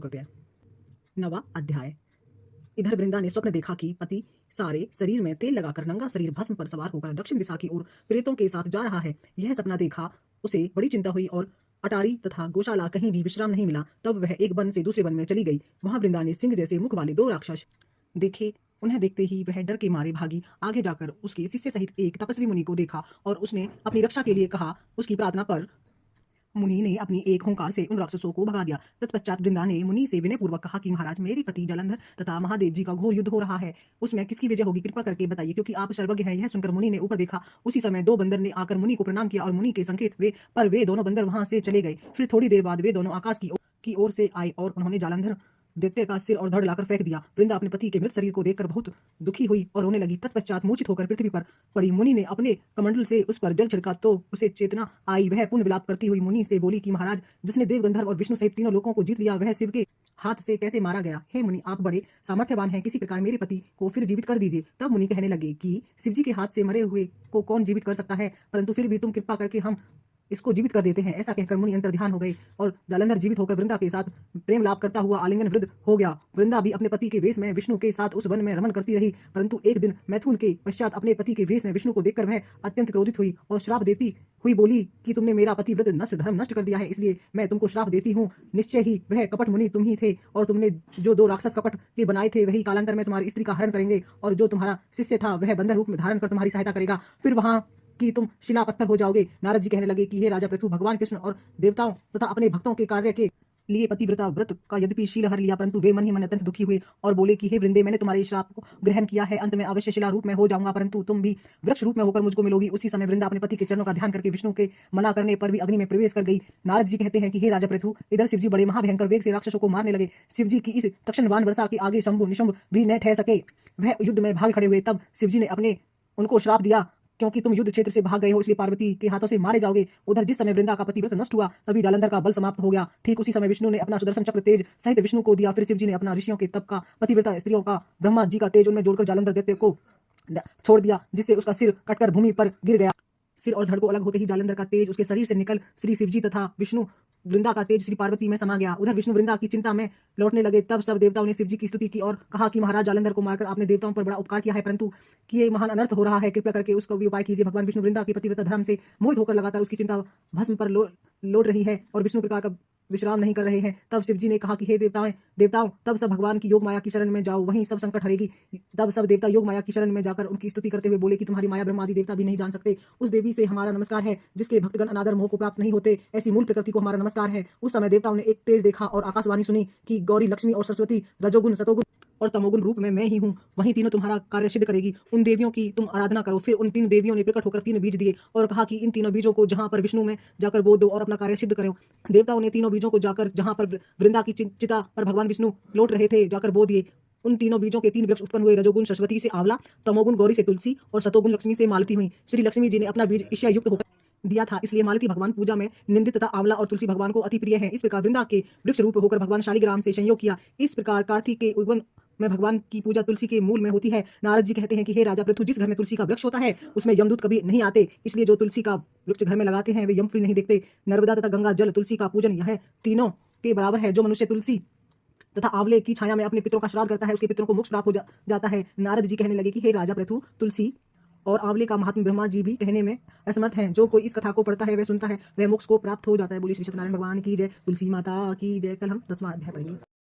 करते हैं। 9वां अध्याय। इधर वृंदा ने स्वप्न देखा कि पति सारे शरीर में तेल लगाकर नंगा शरीर भस्म पर सवार होकर दक्षिण दिशा की ओर प्रेतों के साथ जा रहा है। यह सपना देखा उसे बड़ी चिंता हुई और अटारी तथा गौशाला कहीं भी विश्राम नहीं मिला। तब वह एक वन से दूसरे वन में चली गई। वहां वृंदा ने सिंह जैसे मुख वाले 2 राक्षस देखे। उन्हें देखते ही वह डर के मारे भागी। आगे जाकर उसके शिष्य सहित एक तपस्वी मुनि को देखा और उसने अपनी रक्षा के लिए कहा। उसकी प्रार्थना पर मुनि ने अपनी एक हुंकार से उन राक्षसों को भगा दिया। तत्पश्चात वृंदा ने मुनि से विनय पूर्वक कहा कि महाराज, मेरे पति जालंधर तथा महादेव जी का घोर युद्ध हो रहा है। उसमें किसकी विजय होगी, कृपा करके बताइए, क्योंकि आप सर्वज्ञ हैं। यह सुनकर मुनि ने ऊपर देखा। उसी समय 2 बंदर ने आकर मुनि को प्रणाम किया और मुनि के संकेत वे दोनों बंदर वहां से चले गए। फिर थोड़ी देर बाद वे दोनों आकाश की ओर से आए और उन्होंने जालंधर दैत्य का सिर और धड़ लाकर फेंक दिया। वृंदा अपने पति के मृत शरीर को देखकर बहुत दुखी हुई और रोने लगी। तत्पश्चात मूर्छित होकर पृथ्वी पर पड़ी। मुनि ने अपने कमंडल से उस पर जल छिड़का तो उसे चेतना आई। वह पुण्य विलाप करती हुई मुनि से बोली कि महाराज, जिसने देव गंधर्व और विष्णु सहित तीनों लोकों को जीत लिया, वह शिव के हाथ से कैसे मारा गया। हे मुनि, आप बड़े सामर्थ्यवान हैं, किसी प्रकार मेरे पति को फिर जीवित कर दीजिए। तब मुनि कहने लगे कि शिव जी के हाथ से मरे हुए को कौन जीवित कर सकता है, परंतु फिर भी तुम कृपा करके हम इसको जीवित कर देते हैं। ऐसा कहकर मुनि अंतर ध्यान हो गए और जालंधर जीवित होकर वृंदा के साथ प्रेम लाभ करता हुआ आलिंगन वृद्ध हो गया। वृंदा भी अपने पति के वेश में विष्णु के साथ उस वन में रमन करती रही, परंतु एक दिन मैथुन के पश्चात अपने पति के वेश में विष्णु को देखकर वह अत्यंत क्रोधित हुई और श्राप देती हुई बोली कि तुमने मेरा पति व्रत नष्ट धर्म नष्ट कर दिया है, इसलिए मैं तुमको श्राप देती हूँ। निश्चय ही वह कपट मुनि तुम ही थे और तुमने जो 2 राक्षस कपट के बनाए थे, वही कालांतर में तुम्हारी स्त्री का हरण करेंगे और जो तुम्हारा शिष्य था वह बंदर रूप में धारण कर तुम्हारी सहायता करेगा। फिर वहां कि तुम शिला पत्थर हो जाओगे। नारद जी कहने लगे कि हे राजा पृथु, भगवान कृष्ण और देवताओं तथा अपने भक्तों के कार्य के लिए पतिव्रता व्रत का यद्यपि शील हर लिया, परंतु वे मन ही मन अत्यंत दुखी हुए और बोले कि हे वृंदे, मैंने तुम्हारे श्राप को ग्रहण किया है। अंत में अवश्य शिला रूप में हो जाऊंगा, परंतु तुम भी वृक्ष रूप में होकर मुझको मिलोगी। उसी समय वृंदा अपने पति के चरणों का ध्यान करके विष्णु के मना करने पर भी अग्नि में प्रवेश कर गई। नारद जी कहते हैं कि हे राजा पृथु, इधर शिवजी बड़े महाभयंकर वेग से राक्षसों को मारने लगे। शिवजी की इस तक्षणवान वर्षा के आगे शंभु निशंभ भी न ठहर सके। वह युद्ध में भाग खड़े हुए। तब शिवजी ने अपने उनको श्राप दिया, क्योंकि तुम युद्ध क्षेत्र से भाग गए हो, इसलिए पार्वती के हाथों से मारे जाओगे। उधर जिस समय वृंदा का पतिव्रत नष्ट हुआ, तभी जालंधर का बल समाप्त हो गया। ठीक उसी समय विष्णु ने अपना सुदर्शन चक्र तेज सहित विष्णु को दिया। फिर शिवजी ने अपना ऋषियों के तप का, पतिव्रता स्त्रियों का, ब्रह्मा जी का तेज उनमें जोड़कर जालंधर दैत्य को छोड़ दिया, जिससे उसका सिर कटकर भूमि पर गिर गया। सिर और धड़ को अलग होते ही जालंधर का तेज उसके शरीर से निकल श्री शिवजी तथा विष्णु वृंदा का तेज श्री पार्वती में समा गया। उधर विष्णु वृंदा की चिंता में लौटने लगे। तब सब देवताओं ने शिवजी की स्तुति की और कहा कि महाराज, जालंधर को मारकर आपने देवताओं पर बड़ा उपकार किया है, परंतु कि ये महान अनर्थ हो रहा है, कृपया करके उसका भी उपाय कीजिए। भगवान विष्णु वृंदा के पतिव्रता धर्म से मोहित होकर लगातार उसकी चिंता भस्म पर लौट रही है और विष्णु प्रकार का विश्राम नहीं कर रहे हैं। तब शिवजी ने कहा कि हे देवताओं, तब सब भगवान की योग माया की शरण में जाओ, वहीं सब संकट हरेगी। तब सब देवता योग माया की शरण में जाकर उनकी स्तुति करते हुए बोले कि तुम्हारी माया ब्रह्मादि देवता भी नहीं जान सकते। उस देवी से हमारा नमस्कार है, जिसके भक्तगण अनादर मोह को प्राप्त नहीं होते, ऐसी मूल प्रकृति को हमारा नमस्कार है। उस समय देवताओं ने एक तेज देखा और आकाशवाणी सुनी कि गौरी, लक्ष्मी और सरस्वती रजोगुण, सतोगुण और तमोगुण रूप में मैं ही हूँ, वहीं तीनों तुम्हारा कार्य सिद्ध करेगी। उन देवियों की तुम आराधना करो। फिर उन 3 देवियों ने प्रकट होकर 3 बीज दिए और कहा कि इन तीनों बीजों को जहां पर विष्णु में जाकर बो दो और अपना कार्य सिद्ध करो। देवताओं ने तीनों बीजों को जाकर जहां पर वृंदा की चिता पर भगवान विष्णु लौट रहे थे जाकर बो दिए। उन तीनों बीजों के 3 वृक्ष उत्पन्न हुए। रजोगुण सरस्वती से आंवला, तमोगुण गौरी से तुलसी और सतोगुण लक्ष्मी से मालती हुई। श्री लक्ष्मी जी ने अपना बीज ईर्ष्या युक्त होकर दिया था, इसलिए मालती भगवान पूजा में निंदित तथा आंवला और तुलसी भगवान को अति प्रिय है। इस प्रकार वृंदा के वृक्ष रूप होकर भगवान शालिग्राम से संयोग किया। इस प्रकार कार्तिक के उद्गम में भगवान की पूजा तुलसी के मूल में होती है। नारद जी कहते हैं कि हे राजा पृथु, जिस घर में तुलसी का वृक्ष होता है उसमें यमदूत कभी नहीं आते, इसलिए जो तुलसी का वृक्ष घर में लगाते हैं वे यमप्री नहीं देखते। नर्मदा तथा गंगा जल तुलसी का पूजन यह तीनों के बराबर है। जो मनुष्य तुलसी तथा आंवले की छाया में अपने पितरों का श्राद्ध करता है, उसके पितरों को मोक्ष प्राप्त हो जाता है। नारद जी कहने लगे कि हे राजा पृथु, तुलसी और आंवले का महात्म्य ब्रह्मा जी भी कहने में असमर्थ हैं। जो कोई इस कथा को पढ़ता है, वह सुनता है, वह मोक्ष को प्राप्त हो जाता है। बोलिए श्री सत्यनारायण भगवान की जय, तुलसी माता की जय। कल हम 10वां अध्याय पढ़ेंगे।